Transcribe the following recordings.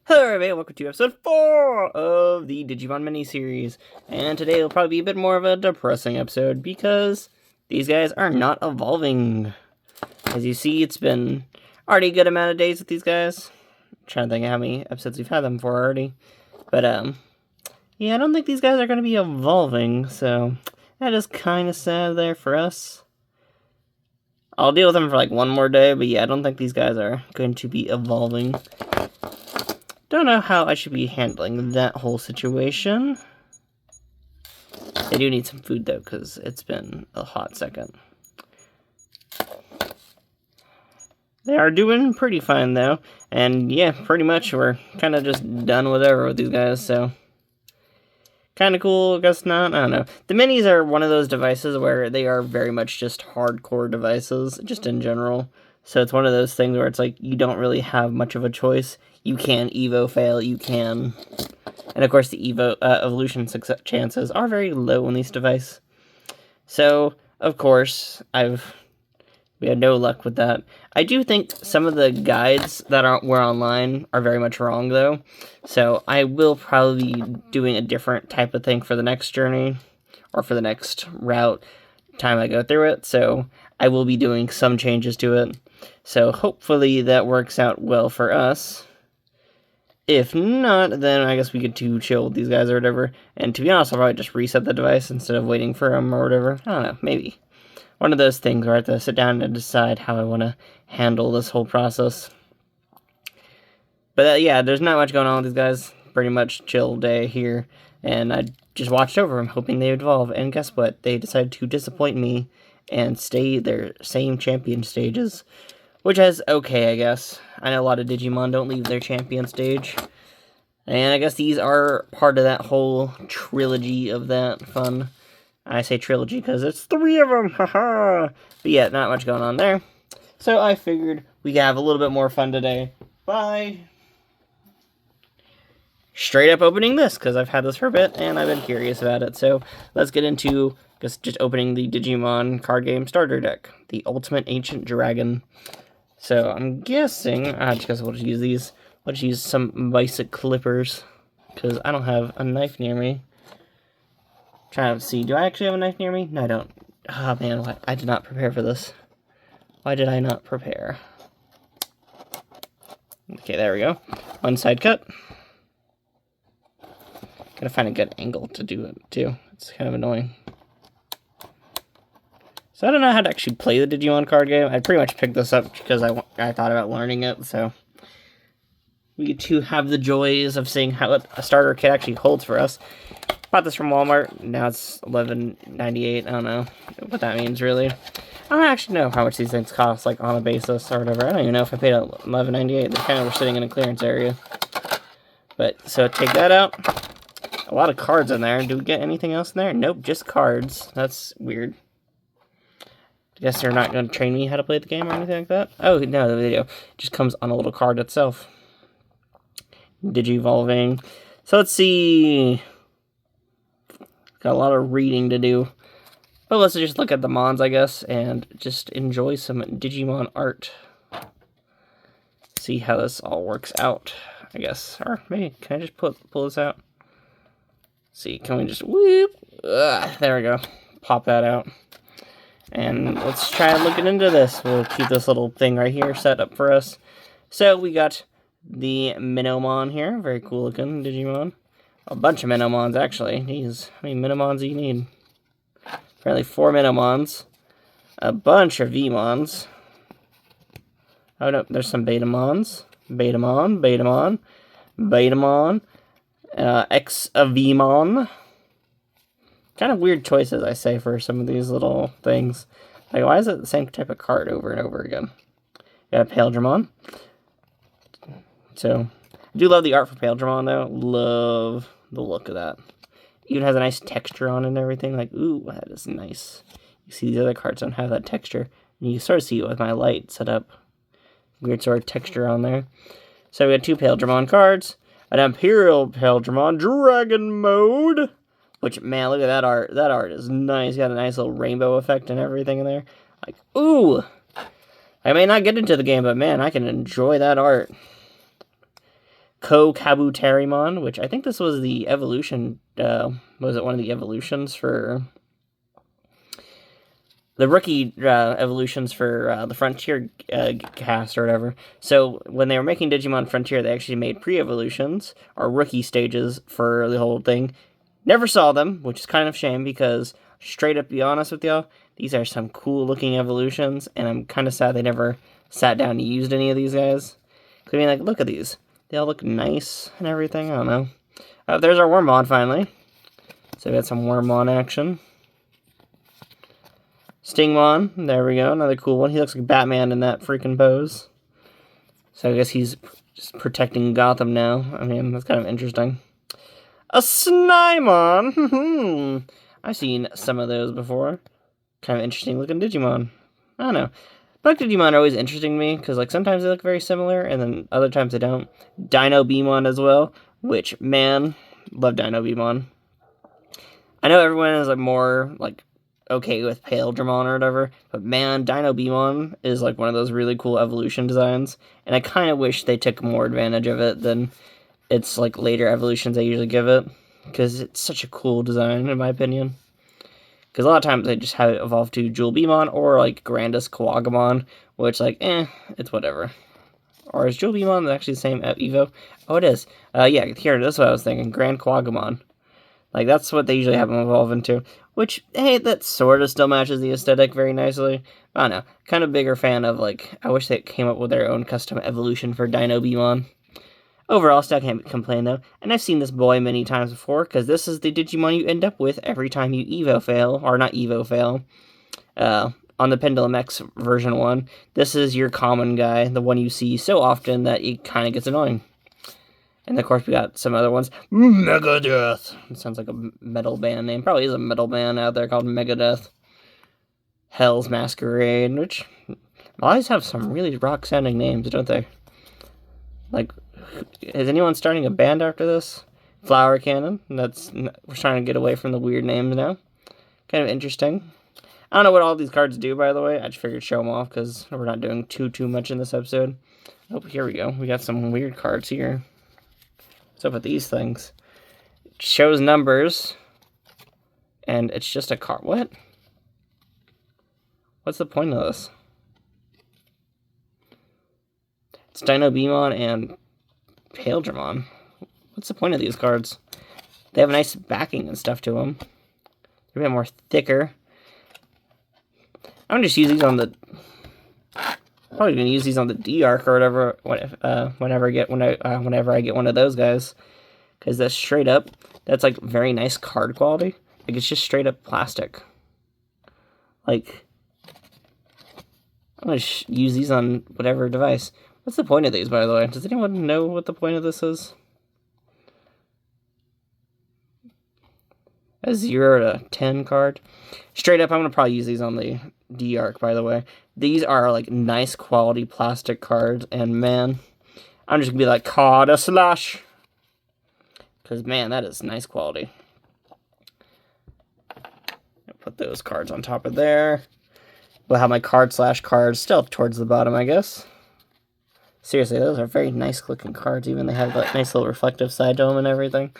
Hello everybody, welcome to episode 4 of the Digimon miniseries. And today will probably be a bit more of a depressing episode because these guys are not evolving. As you see, it's been already a good amount of days with these guys. I'm trying to think of how many episodes we've had them for already. But, yeah, I don't think these guys are going to be evolving, so that is kind of sad there for us. I'll deal with them for like one more day, but yeah, I don't think these guys are going to be evolving. Don't know how I should be handling that whole situation. They do need some food though, because it's been a hot second. They are doing pretty fine though, and yeah, pretty much we're kind of just done whatever with these guys, so kind of cool, I guess not, I don't know. The minis are one of those devices where they are very much just hardcore devices, just in general. So it's one of those things where it's like, you don't really have much of a choice. You can Evo fail, you can. And of course the Evo evolution success chances are very low on these devices. So, of course, we had no luck with that. I do think some of the guides that were online are very much wrong, though. So I will probably be doing a different type of thing for the next journey, or for the next route time I go through it. So I will be doing some changes to it. So hopefully that works out well for us. If not, then I guess we get to chill with these guys or whatever. And to be honest, I'll probably just reset the device instead of waiting for them or whatever. I don't know, maybe. One of those things where I have to sit down and decide how I want to handle this whole process. But yeah, there's not much going on with these guys. Pretty much chill day here. And I just watched over them, hoping they would evolve. And guess what? They decided to disappoint me and stay their same champion stages. Which is okay, I guess. I know a lot of Digimon don't leave their champion stage. And I guess these are part of that whole trilogy of that fun. I say trilogy because it's 3 of them, haha! But yeah, not much going on there. So I figured we could have a little bit more fun today by straight up opening this, because I've had this for a bit and I've been curious about it. So let's get into just opening the Digimon card game starter deck, the Ultimate Ancient Dragon. So I'm guessing, just guess we'll just use these. We'll just use some basic clippers, because I don't have a knife near me. Trying to see, do I actually have a knife near me? No, I don't. Oh man, I did not prepare for this. Why did I not prepare? Okay, there we go. One side cut. Gotta find a good angle to do it too. It's kind of annoying. So I don't know how to actually play the Digimon card game. I pretty much picked this up because I thought about learning it, so we get to have the joys of seeing how a starter kit actually holds for us. Bought this from Walmart. Now it's $11.98. I don't know what that means, really. I don't actually know how much these things cost, like, on a basis or whatever. I don't even know if I paid $11.98. They kind of were sitting in a clearance area. But, so take that out. A lot of cards in there. Do we get anything else in there? Nope, just cards. That's weird. I guess they're not going to train me how to play the game or anything like that. Oh, no, the video just comes on a little card itself. Digivolving. So let's see. Got a lot of reading to do. But let's just look at the Mons, I guess, and just enjoy some Digimon art. See how this all works out, I guess. Or maybe, can I just pull this out? See, can we just whoop? There we go. Pop that out. And let's try looking into this. We'll keep this little thing right here set up for us. So we got the Minomon here. Very cool looking Digimon. A bunch of Minomons, actually. Jeez, how many Minomons do you need? Apparently 4 Minomons. A bunch of Vmons. Oh no, there's some Betamons. Betamon. X of Vmon. Kind of weird choices, I say, for some of these little things. Like, why is it the same type of card over and over again? Got a Paildramon. So, I do love the art for Paildramon, though. Love the look of that. Even has a nice texture on it and everything. Like, ooh, that is nice. You see, these other cards don't have that texture. And you sort of see it with my light set up. Weird sort of texture on there. So, we got 2 Paildramon cards. An Imperial Paildramon Dragon Mode. Which, man, look at that art. That art is nice. Got a nice little rainbow effect and everything in there. Like, ooh! I may not get into the game, but man, I can enjoy that art. Kabuterimon, which I think this was the evolution, was it one of the evolutions for... the rookie evolutions for the Frontier cast or whatever. So when they were making Digimon Frontier, they actually made pre-evolutions, or rookie stages for the whole thing. Never saw them, which is kind of a shame, because straight up be honest with y'all, these are some cool looking evolutions, and I'm kind of sad they never sat down and used any of these guys. I mean, like, look at these. They all look nice and everything. I don't know. There's our Wormmon, finally. So we got some Wormmon action. Stingmon. There we go. Another cool one. He looks like Batman in that freaking pose. So I guess he's just protecting Gotham now. I mean, that's kind of interesting. A Snymon! I've seen some of those before. Kind of interesting looking Digimon. I don't know. Black Digimon are always interesting to me, because like sometimes they look very similar, and then other times they don't. Dino Beamon as well, which, man, love Dino Beamon. I know everyone is like more like okay with Pale Dramon or whatever, but man, Dino Beamon is like one of those really cool evolution designs, and I kind of wish they took more advantage of it than its like later evolutions they usually give it, because it's such a cool design in my opinion. Because a lot of times they just have it evolve to Jewel Beamon or, like, Grandus Kawagamon, which, like, it's whatever. Or is Jewel Beamon actually the same Evo? Oh, it is. Yeah, here, that's what I was thinking. Grand Kawagamon. Like, that's what they usually have them evolve into. Which, hey, that sort of still matches the aesthetic very nicely. I don't know. Kind of bigger fan of, like, I wish they came up with their own custom evolution for Dino Beamon. Overall, still can't complain, though. And I've seen this boy many times before, because this is the Digimon you end up with every time you Evo fail, or not Evo fail, on the Pendulum X version 1. This is your common guy, the one you see so often that it kind of gets annoying. And, of course, we got some other ones. Megadeth! It sounds like a metal band name. Probably is a metal band out there called Megadeth. Hell's Masquerade, which always have some really rock-sounding names, don't they? Like, is anyone starting a band after this? Flower Cannon. We're trying to get away from the weird names now. Kind of interesting. I don't know what all these cards do, by the way. I just figured to show them off because we're not doing too much in this episode. Oh, here we go. We got some weird cards here. What's up with these things? It shows numbers. And it's just a card. What? What's the point of this? It's Dino Beamon and Pale Dramon. What's the point of these cards? They have a nice backing and stuff to them. They're a bit more thicker. I'm gonna just use these on the... Probably gonna use these on the D-Arc or whatever. Whenever I get one of those guys, because that's straight up. That's like very nice card quality. Like it's just straight up plastic. Like I'm gonna use these on whatever device. What's the point of these, by the way? Does anyone know what the point of this is? A 0 to 10 card. Straight up, I'm going to probably use these on the D-Arc, by the way. These are, like, nice quality plastic cards, and, man, I'm just going to be like, card a slash. Because, man, that is nice quality. I'll put those cards on top of there. We'll have my cards still up towards the bottom, I guess. Seriously, those are very nice looking cards. Even they have that nice little reflective side to them and everything.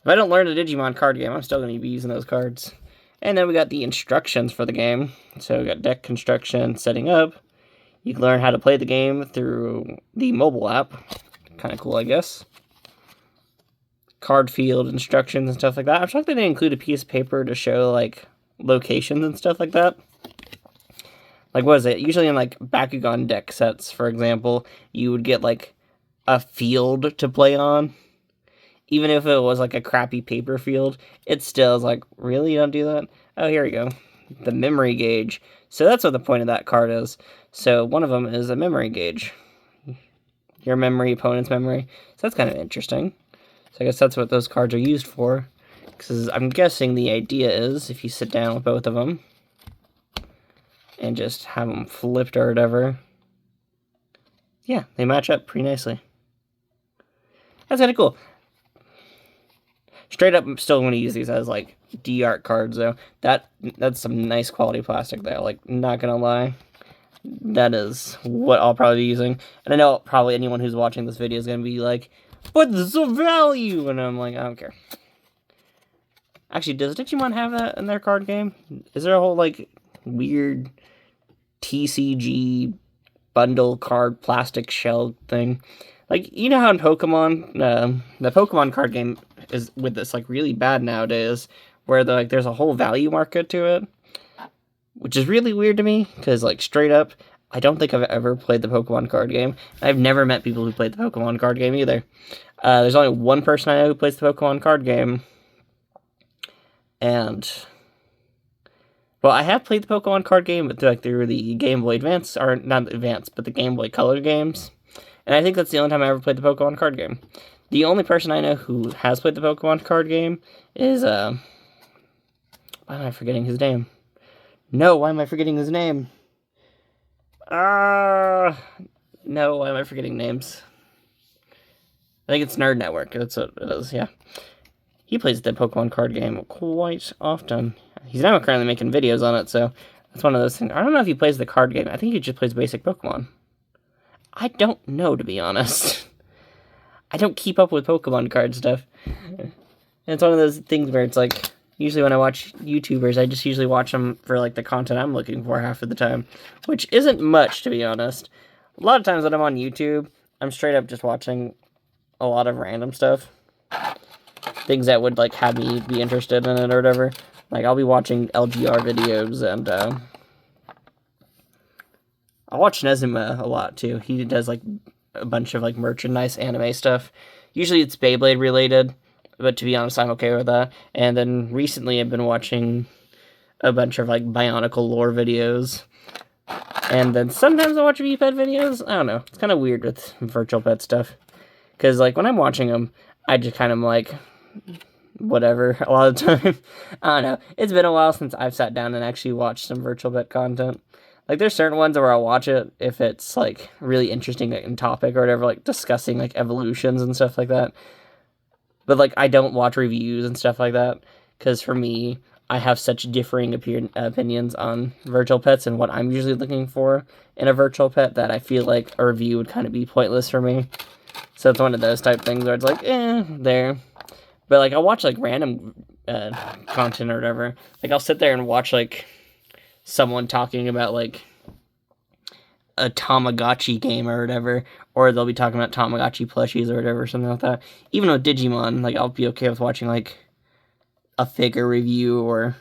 If I don't learn the Digimon card game, I'm still going to be using those cards. And then we got the instructions for the game. So we got deck construction, setting up. You can learn how to play the game through the mobile app. Kind of cool, I guess. Card field instructions and stuff like that. I'm shocked they didn't include a piece of paper to show, like, locations and stuff like that. Like, what is it? Usually in, like, Bakugan deck sets, for example, you would get, like, a field to play on. Even if it was, like, a crappy paper field, it still is like, really? You don't do that? Oh, here we go. The memory gauge. So that's what the point of that card is. So one of them is a memory gauge. Your memory, opponent's memory. So that's kind of interesting. So I guess that's what those cards are used for. Because I'm guessing the idea is, if you sit down with both of them, and just have them flipped or whatever. Yeah, they match up pretty nicely. That's kind of cool. Straight up, I'm still going to use these as, like, D-Art cards, though. That's some nice quality plastic there, like, not going to lie. that is what I'll probably be using. And I know probably anyone who's watching this video is going to be like, but this is a value! And I'm like, I don't care. Actually, does Digimon have that in their card game? Is there a whole, like, weird TCG bundle card plastic shell thing? Like, you know how in Pokemon, the Pokemon card game is with this, like, really bad nowadays, where, there's a whole value market to it, which is really weird to me, because, like, straight up, I don't think I've ever played the Pokemon card game. I've never met people who played the Pokemon card game either. There's only one person I know who plays the Pokemon card game, and, well, I have played the Pokemon card game, but, like, through the Game Boy Advance, or not Advance, but the Game Boy Color games. And I think that's the only time I ever played the Pokemon card game. The only person I know who has played the Pokemon card game is, why am I forgetting his name? No, why am I forgetting his name? No, why am I forgetting names? I think it's Nerd Network, that's what it is, yeah. He plays the Pokemon card game quite often. He's now currently making videos on it, so that's one of those things. I don't know if he plays the card game. I think he just plays basic Pokemon. I don't know, to be honest. I don't keep up with Pokemon card stuff. And it's one of those things where it's like, usually when I watch YouTubers, I just usually watch them for, like, the content I'm looking for half of the time. Which isn't much, to be honest. A lot of times when I'm on YouTube, I'm straight up just watching a lot of random stuff. Things that would, like, have me be interested in it or whatever. Like, I'll be watching LGR videos, and, I watch Nezuma a lot, too. He does, like, a bunch of, like, merchandise anime stuff. Usually it's Beyblade related, but to be honest, I'm okay with that. And then recently I've been watching a bunch of, like, Bionicle lore videos. And then sometimes I watch V-Pet videos. I don't know. It's kind of weird with virtual pet stuff. Because, like, when I'm watching them, I just kind of, like, whatever, a lot of the time. I don't know. It's been a while since I've sat down and actually watched some virtual pet content. Like, there's certain ones where I'll watch it if it's, like, really interesting, like, in topic or whatever, like, discussing, like, evolutions and stuff like that. But, like, I don't watch reviews and stuff like that, because for me, I have such differing opinions on virtual pets and what I'm usually looking for in a virtual pet that I feel like a review would kind of be pointless for me. So it's one of those type things where it's like, there. But, like, I'll watch, like, random content or whatever. Like, I'll sit there and watch, like, someone talking about, like, a Tamagotchi game or whatever, or they'll be talking about Tamagotchi plushies or whatever, something like that. Even with Digimon, like, I'll be okay with watching, like, a figure review or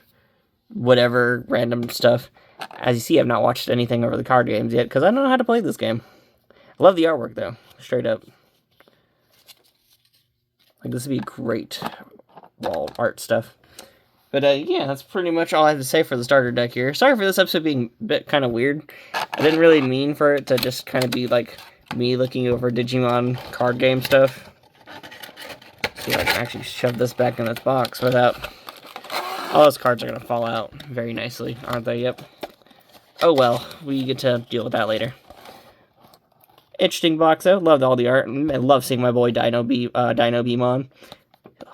whatever random stuff. As you see, I've not watched anything over the card games yet, because I don't know how to play this game. I love the artwork, though, straight up. Like, this would be great wall art stuff. But, yeah, that's pretty much all I have to say for the starter deck here. Sorry for this episode being a bit kind of weird. I didn't really mean for it to just kind of be, like, me looking over Digimon card game stuff. See if I can actually shove this back in this box without... All those cards are going to fall out very nicely, aren't they? Yep. Oh, well. We get to deal with that later. Interesting box, though. Loved all the art. I love seeing my boy Dino Beamon.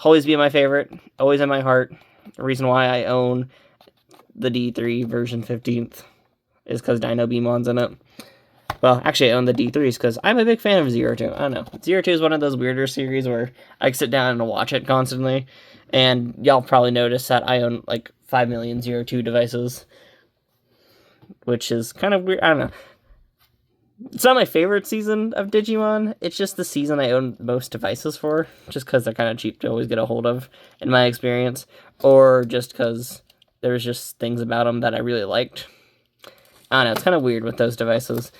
Always be my favorite. Always in my heart. The reason why I own the D3 version 15th is because Dino Beamon's in it. Well, actually, I own the D3s because I'm a big fan of Zero 2. I don't know. Zero 2 is one of those weirder series where I can sit down and watch it constantly. And y'all probably notice that I own, like, 5 million Zero 2 devices. Which is kind of weird. I don't know. It's not my favorite season of Digimon. It's just the season I own most devices for. Just because they're kind of cheap to always get a hold of, in my experience. Or just because there's just things about them that I really liked. I don't know, it's kind of weird with those devices.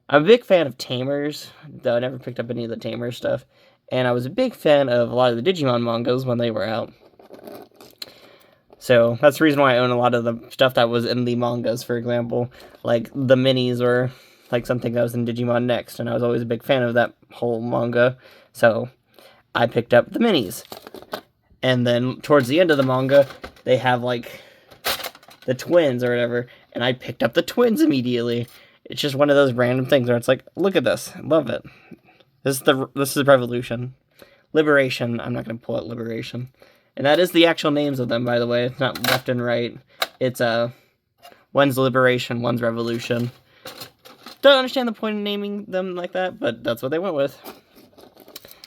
I'm a big fan of Tamers, though I never picked up any of the Tamer stuff. And I was a big fan of a lot of the Digimon mangas when they were out. So that's the reason why I own a lot of the stuff that was in the mangas, for example. Like, the minis were, like, something that was in Digimon Next, and I was always a big fan of that whole manga. So I picked up the minis. And then towards the end of the manga, they have, like, the twins or whatever, and I picked up the twins immediately. It's just one of those random things where it's like, look at this, I love it. This is Revolution. Liberation, I'm not going to pull out Liberation. And that is the actual names of them, by the way. It's not left and right. It's, One's Liberation, one's Revolution. Don't understand the point of naming them like that, but that's what they went with.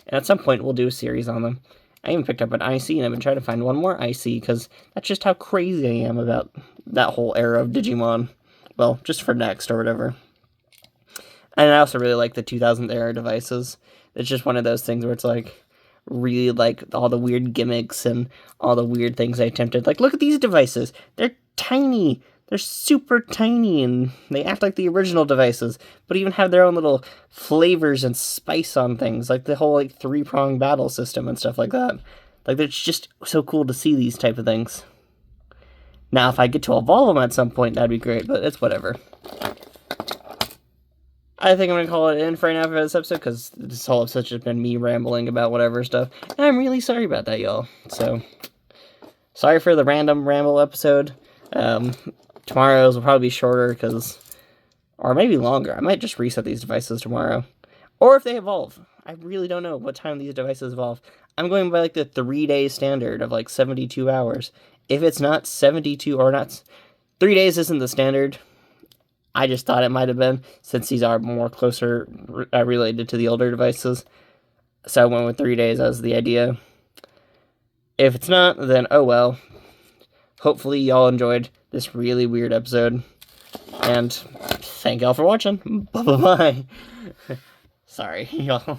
And at some point, we'll do a series on them. I even picked up an IC, and I've been trying to find one more IC, because that's just how crazy I am about that whole era of Digimon. Well, just for next, or whatever. And I also really like the 2000s era devices. It's just one of those things where it's like, really like all the weird gimmicks and all the weird things I attempted. Like, look at these devices. They're tiny. They're super tiny, and they act like the original devices, but even have their own little flavors and spice on things, like the whole, like, 3-prong battle system and stuff like that. Like, it's just so cool to see these type of things. Now, if I get to evolve them at some point, that'd be great, but it's whatever. I think I'm going to call it in for right now for this episode, because this whole episode's just been me rambling about whatever stuff, and I'm really sorry about that, y'all. So, sorry for the random ramble episode. Tomorrow's will probably be shorter, or maybe longer. I might just reset these devices tomorrow. Or if they evolve. I really don't know what time these devices evolve. I'm going by, like, the 3-day standard of, like, 72 hours. If it's not 72, or not... 3 days isn't the standard. I just thought it might have been, since these are more closer related to the older devices. So I went with 3 days as the idea. If it's not, then oh well. Hopefully y'all enjoyed this really weird episode. And thank y'all for watching. Bye-bye. Sorry, y'all.